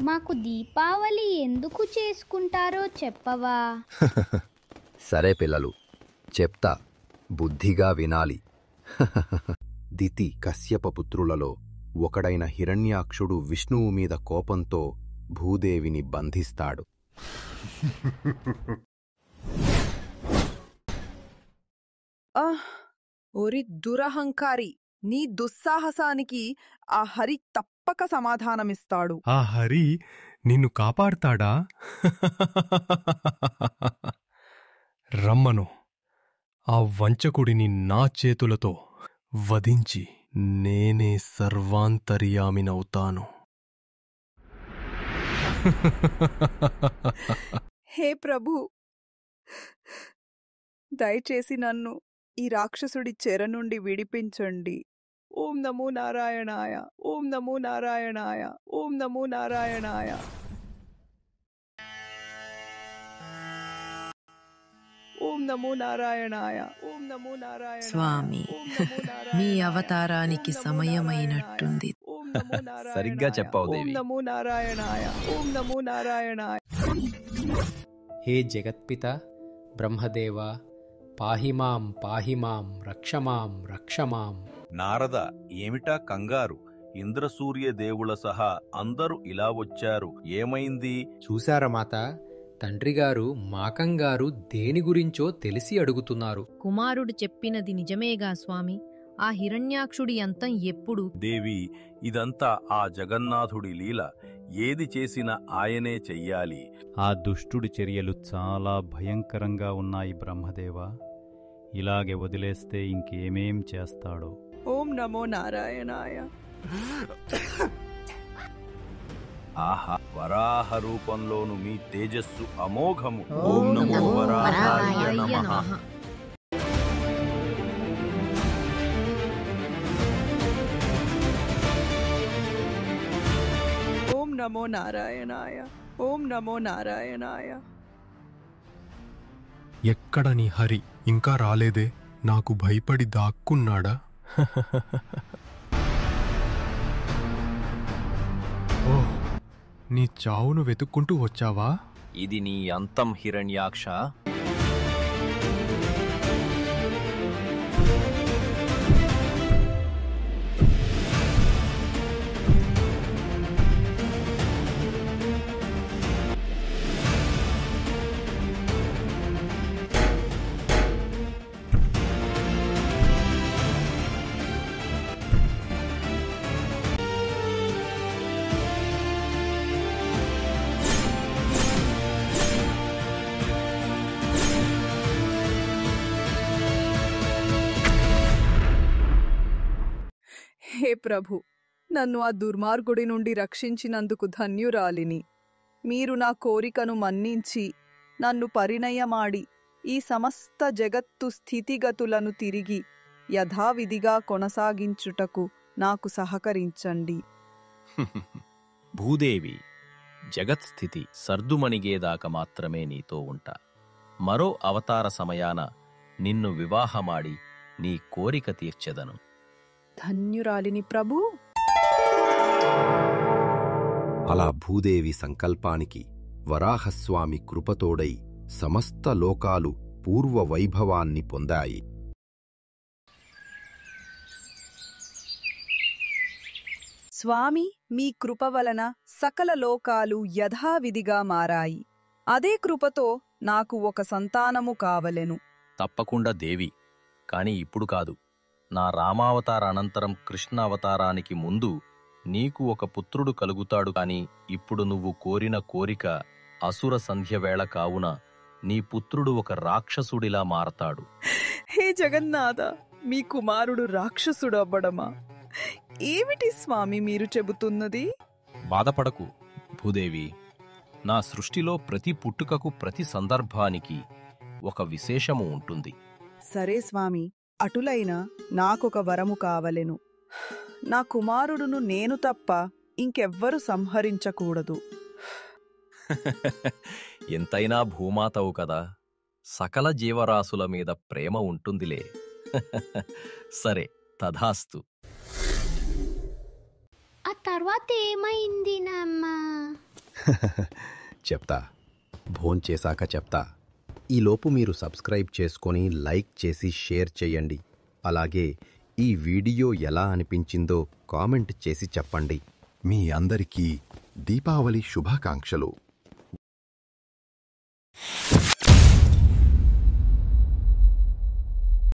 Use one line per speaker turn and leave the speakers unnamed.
మాకు దీపావళి ఎందుకు చేసుకుంటారో చెప్పవా?
సరే పిల్లలు, చెప్తా, బుద్ధిగా వినాలి. దితి కశ్యప పుత్రులలో ఒకడైన హిరణ్యాక్షుడు విష్ణువు మీద కోపంతో భూదేవిని బంధిస్తాడు.
ఓరి దురహంకారి, నీ దుస్సాహసానికి ఆ హరి తప్పక సమాధానమిస్తాడు.
ఆ హరి నిన్ను కాపాడుతాడా? రమ్మను, ఆ వంచకుడిని నా చేతులతో వధించి నేనే సర్వాంతర్యామినవుతాను.
హే ప్రభు, దయచేసి నన్ను ఈ రాక్షసుడి చెర నుండి విడిపించండి. ఓం నమో నారాయణాయ, ఓం నమో నారాయణాయ, ఓం నమో నారాయణాయ. ఓం నమో నారాయణాయ, ఓం నమో నారాయణ.
స్వామి, మీ అవతారానికి సమయమైనట్టుంది.
సరిగ్గా చెప్పావు దేవి.
ఓం నమో నారాయణాయ, ఓం నమో నారాయణాయ.
హే జగత్పిత బ్రహ్మదేవ, పాహిమాం పాహిమాం, రక్షమాం రక్షమాం.
నారద, ఏమిటా కంగారు? ఇంద్రసూర్యదేవుల సహా అందరూ ఇలా వచ్చారు, ఏమైంది?
చూశారా మాత, తండ్రిగారు మాకంగారు దేని గురించో తెలిసి అడుగుతున్నారు.
కుమారుడు చెప్పినది నిజమేగా స్వామి. ఆ హిరణ్యాక్షుడి అంతం ఎప్పుడు?
దేవి, ఇదంతా ఆ జగన్నాథుడి లీల. ఏది చేసినా ఆయనే చెయ్యాలి.
ఆ దుష్టుడి చర్యలు చాలా భయంకరంగా ఉన్నాయి బ్రహ్మదేవా. ఇలాగే వదిలేస్తే ఇంకేమేం చేస్తాడో.
ఓం నమో నారాయణాయ.
ఆహా, వరాహ రూపంలోను మీ తేజస్సు అమోఘము. ఓం నమో వరాహాయ నమః.
ఓం నమో నారాయణాయ, ఓం నమో నారాయణాయ.
ఎక్కడ నీ హరి ఇంకా రాలేదే? నాకు భయపడి దాక్కున్నాడా? ఓహ్, నీ చావును వెతుక్కుంటూ వచ్చావా?
ఇది నీ అంతం హిరణ్యాక్ష.
హే ప్రభు, నన్ను ఆ దుర్మార్గుడి నుండి రక్షించినందుకు ధన్యురాలిని. మీరు నా కోరికను మన్నించి నన్ను పరిణయమాడి ఈ సమస్త జగత్తు స్థితిగతులను తిరిగి యథావిధిగా కొనసాగించుటకు నాకు సహకరించండి.
భూదేవి, జగత్స్థితి సర్దుమణిగేదాకా మాత్రమే నీతో ఉంటా. మరో అవతార సమయాన నిన్ను వివాహమాడి నీ కోరిక తీర్చెదను.
ధన్యురాలిని ప్రభు.
అలా భూదేవి సంకల్పానికి వరాహస్వామి కృపతోడై సమస్త లోకాలు పూర్వ వైభవాన్ని పొందాయి.
స్వామి, మీ కృప వలన సకల లోకాలు యథావిధిగా మారాయి. అదే కృపతో నాకు ఒక సంతానము కావలెను.
తప్పకుండా దేవి, కాని ఇప్పుడు కాదు. నా రామావతార అనంతరం కృష్ణ అవతారానికి ముందు నీకు ఒక పుత్రుడు కలుగుతాడు. కాని ఇప్పుడు నువ్వు కోరిన కోరిక అసుర సంధ్యవేళ కావున నీ పుత్రుడు ఒక రాక్షసుడిలా మారతాడు.
హే జగన్నాథ, మీ కుమారుడు రాక్షసుడు అవ్వడమా? ఏమిటి స్వామి మీరు చెబుతున్నది?
బాధపడకు భూదేవి. నా సృష్టిలో ప్రతి పుట్టుకకు ప్రతి సందర్భానికి ఒక విశేషము ఉంటుంది.
సరే స్వామి, అటులైన నాకొక వరము కావలెను. నా కుమారుడును నేను తప్ప ఇంకెవ్వరు సంహరించకూడదు.
ఎంతైనా భూమాతవు కదా, సకల జీవరాశుల మీద ప్రేమ ఉంటుందిలే.
ఆ తర్వాత ఏమైంది నాన్న?
చెప్తా, భోంచేశాక చెప్తా. ఈలోపు మీరు సబ్స్క్రైబ్ చేసుకొని లైక్ చేసి షేర్ చేయండి. అలాగే ఈ వీడియో ఎలా అనిపించిందో కామెంట్ చేసి చెప్పండి.
మీ అందరికీ దీపావళి శుభాకాంక్షలు.